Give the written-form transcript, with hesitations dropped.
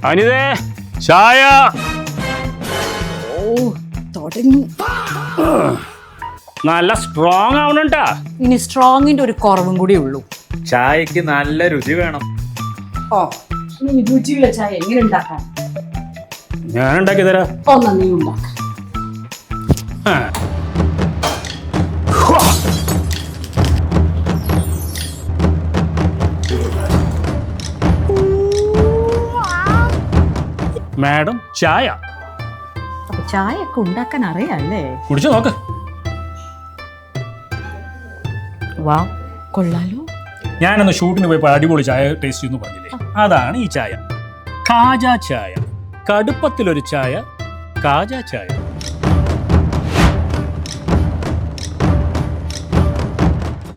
അനിതേ ചായ. ഓ തുടങ്ങി. നല്ല സ്ട്രോങ് ആവണട്ടാ. ഇനി സ്ട്രോങ്ങിന്റെ ഒരു കുറവും കൂടി ഉള്ളൂ. ചായക്ക് നല്ല രുചി വേണം. ഓ ഇനി രുചിയുള്ള ചായ എങ്ങനെ ഉണ്ടാക്കാൻ? ഞാൻ ഉണ്ടാക്കി തരാം. ഒന്ന് നീ ഉണ്ടാക്കാം. മാഡം ചായ അപ്പൊ ചായ ഒക്കെ ഉണ്ടാക്കാൻ അറിയാല്ലേ? കുടിച്ചു നോക്ക്. വാ കൊള്ളാലോ. ഞാനന്ന് ഷൂട്ടിന് പോയപ്പോൾ അടിപൊളി ചായ ടേസ്റ്റ് ചെയ്യുന്നു പറഞ്ഞില്ലേ, അതാണ് ഈ ചായ. കാജ ചായ. കടുപ്പത്തിലൊരു ചായ, കാജ ചായ.